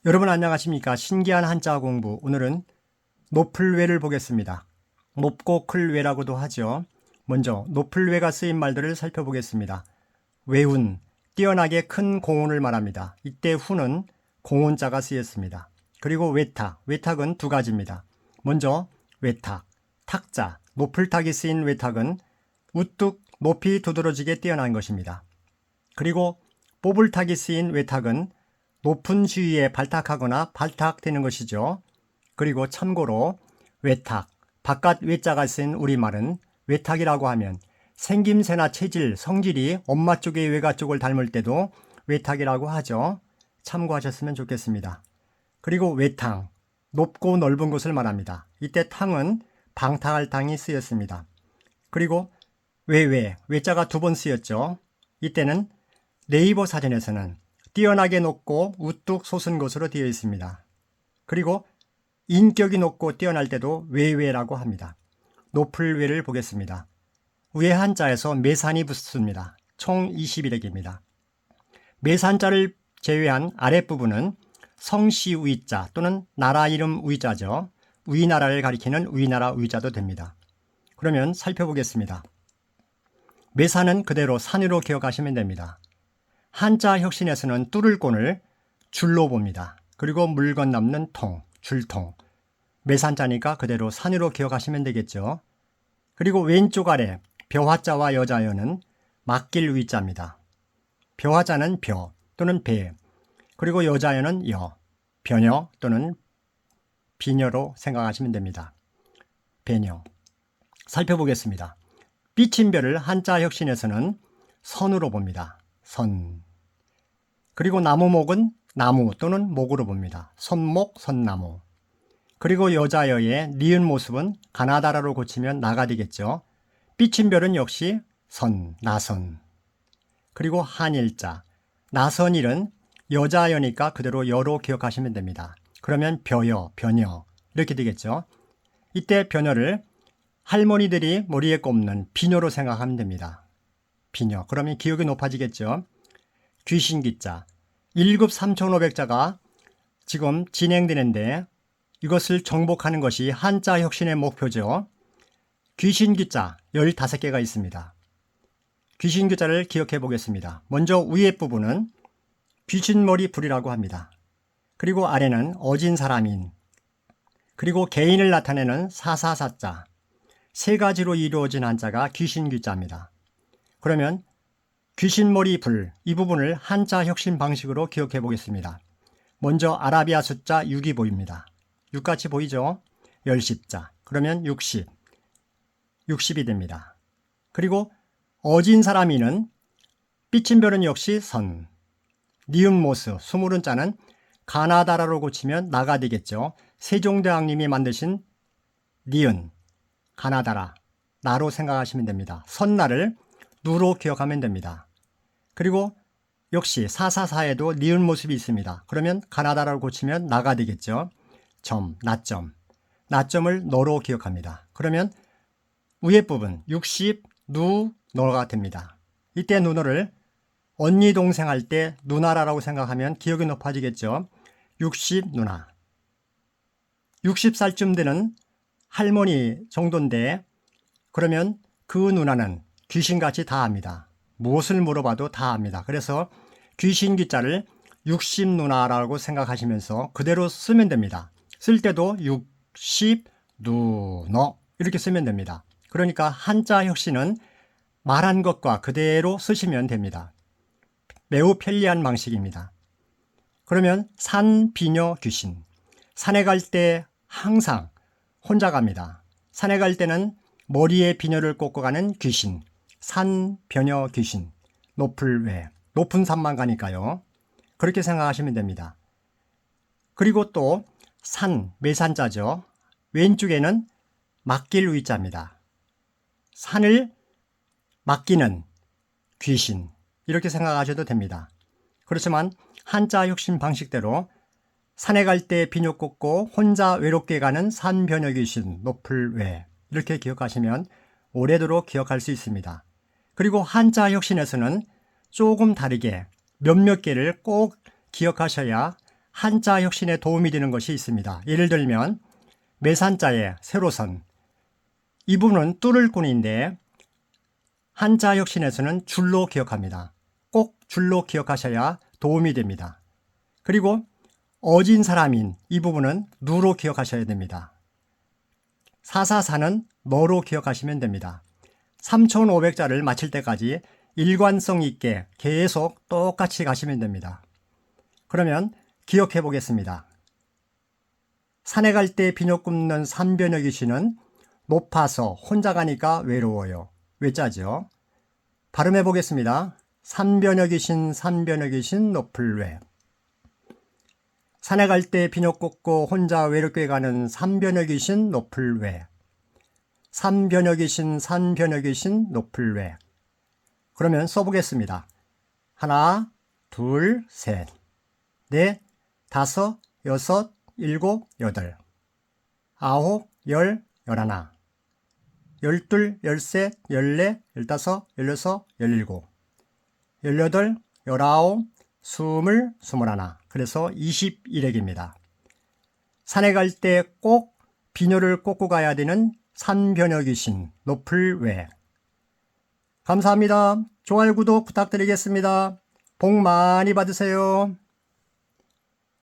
여러분 안녕하십니까? 신기한 한자 공부. 오늘은 높을 외를 보겠습니다. 높고 클 외라고도 하죠. 먼저 높을 외가 쓰인 말들을 살펴보겠습니다. 외운, 뛰어나게 큰 공운을 말합니다. 이때 후는 공운자가 쓰였습니다. 그리고 외탁, 외탁은 두 가지입니다. 먼저 외탁, 탁자, 높을 탁이 쓰인 외탁은 우뚝 높이 두드러지게 뛰어난 것입니다. 그리고 뽑을 탁이 쓰인 외탁은 높은 지위에 발탁하거나 발탁되는 것이죠. 그리고 참고로 외탁, 바깥 외자가 쓴 우리말은 외탁이라고 하면 생김새나 체질, 성질이 엄마 쪽의 외가 쪽을 닮을 때도 외탁이라고 하죠. 참고하셨으면 좋겠습니다. 그리고 외탕, 높고 넓은 곳을 말합니다. 이때 탕은 방탕할 탕이 쓰였습니다. 그리고 외자가 두 번 쓰였죠. 이때는 네이버 사전에서는 뛰어나게 높고 우뚝 솟은 곳으로 되어 있습니다. 그리고 인격이 높고 뛰어날 때도 외라고 합니다. 높을 외를 보겠습니다. 외 한자에서 매산이 붙습니다. 총 21액입니다. 매산자를 제외한 아랫부분은 성씨 우이자 또는 나라 이름 우이자죠. 우리나라를 가리키는 우리나라 우이자도 됩니다. 그러면 살펴보겠습니다. 매산은 그대로 산으로 기억하시면 됩니다. 한자 혁신에서는 뚫을 곤을 줄로 봅니다. 그리고 물건 남는 통, 줄통. 매산자니까 그대로 산으로 기억하시면 되겠죠. 그리고 왼쪽 아래 벼화자와 여자여는 맡길 위자입니다. 벼화자는 벼 또는 배, 그리고 여자여는 여, 변여 또는 비녀로 생각하시면 됩니다. 배녀. 살펴보겠습니다. 삐친별을 한자 혁신에서는 선으로 봅니다. 선. 그리고 나무목은 나무 또는 목으로 봅니다. 선목, 선나무. 그리고 여자여의 니은 모습은 가나다라로 고치면 나가 되겠죠. 삐친별은 역시 선, 나선. 그리고 한일자. 나선일은 여자여니까 그대로 여로 기억하시면 됩니다. 그러면 벼여, 변여 이렇게 되겠죠. 이때 변여를 할머니들이 머리에 꼽는 비녀로 생각하면 됩니다. 비녀. 그러면 기억이 높아지겠죠. 귀신기자. 1급 3,500자가 지금 진행되는데 이것을 정복하는 것이 한자 혁신의 목표죠. 귀신기자 15개가 있습니다. 귀신기자를 기억해 보겠습니다. 먼저 위에 부분은 귀신머리 불이라고 합니다. 그리고 아래는 어진 사람인, 그리고 개인을 나타내는 사사사자, 세 가지로 이루어진 한자가 귀신귀자입니다. 그러면 귀신머리 불, 이 부분을 한자 혁신 방식으로 기억해 보겠습니다. 먼저 아라비아 숫자 6이 보입니다. 6같이 보이죠? 열십자. 그러면 60. 60이 됩니다. 그리고 어진 사람이는 삐친별은 역시 선. 니은모스, 스물은 자는 가나다라로 고치면 나가 되겠죠. 세종대왕님이 만드신 니은, 가나다라, 나로 생각하시면 됩니다. 선나를 누로 기억하면 됩니다. 그리고 역시 사사사에도 니은 모습이 있습니다. 그러면 가나다라로 고치면 나가 되겠죠. 점, 나점. 나점을 너로 기억합니다. 그러면 위에 부분 60, 누, 너가 됩니다. 이때 누너를 언니 동생 할 때 누나라고 생각하면 기억이 높아지겠죠. 60 누나. 60살쯤 되는 할머니 정도인데 그러면 그 누나는 귀신같이 다 압니다. 무엇을 물어봐도 다 압니다. 그래서 귀신기자를 60 누나라고 생각하시면서 그대로 쓰면 됩니다. 쓸 때도 60 누너 이렇게 쓰면 됩니다. 그러니까 한자 혁신은 말한 것과 그대로 쓰시면 됩니다. 매우 편리한 방식입니다. 그러면 산, 비녀, 귀신. 산에 갈 때 항상 혼자 갑니다. 산에 갈 때는 머리에 비녀를 꽂고 가는 귀신. 산, 변여, 귀신. 높을 외. 높은 산만 가니까요. 그렇게 생각하시면 됩니다. 그리고 또 산, 매산자죠. 왼쪽에는 맡길 위자입니다. 산을 맡기는 귀신. 이렇게 생각하셔도 됩니다. 그렇지만 한자 혁신 방식대로 산에 갈 때 비녀 꽂고 혼자 외롭게 가는 산변여 귀신, 높을 외 이렇게 기억하시면 오래도록 기억할 수 있습니다. 그리고 한자 혁신에서는 조금 다르게 몇몇 개를 꼭 기억하셔야 한자 혁신에 도움이 되는 것이 있습니다. 예를 들면 매산자의 세로선, 이 부분은 뚫을 꾼인데 한자 혁신에서는 줄로 기억합니다. 꼭 줄로 기억하셔야 도움이 됩니다. 그리고 어진 사람인 이 부분은 누로 기억하셔야 됩니다. 사사사는 너로 기억하시면 됩니다. 3,500자를 마칠 때까지 일관성 있게 계속 똑같이 가시면 됩니다. 그러면 기억해 보겠습니다. 산에 갈 때 비녀 굽는 산변의 귀신은 높아서 혼자 가니까 외로워요. 외자죠. 발음해 보겠습니다. 산변의 귀신, 산변의 귀신, 높을 외. 산에 갈 때 비녀 꽂고 혼자 외롭게 가는 산변의 귀신, 높을 외. 산변의 귀신, 산변의 귀신, 높을 외. 그러면 써보겠습니다. 하나, 둘, 셋, 넷, 다섯, 여섯, 일곱, 여덟, 아홉, 열, 열하나, 열둘, 열셋, 열넷, 열다섯, 열여섯, 열일곱, 열여덟, 열아홉, 스물, 스물하나. 그래서 21액입니다. 산에 갈 때 꼭 비녀를 꽂고 가야 되는 산변의 귀신, 높을 외. 감사합니다. 좋아요, 구독 부탁드리겠습니다. 복 많이 받으세요.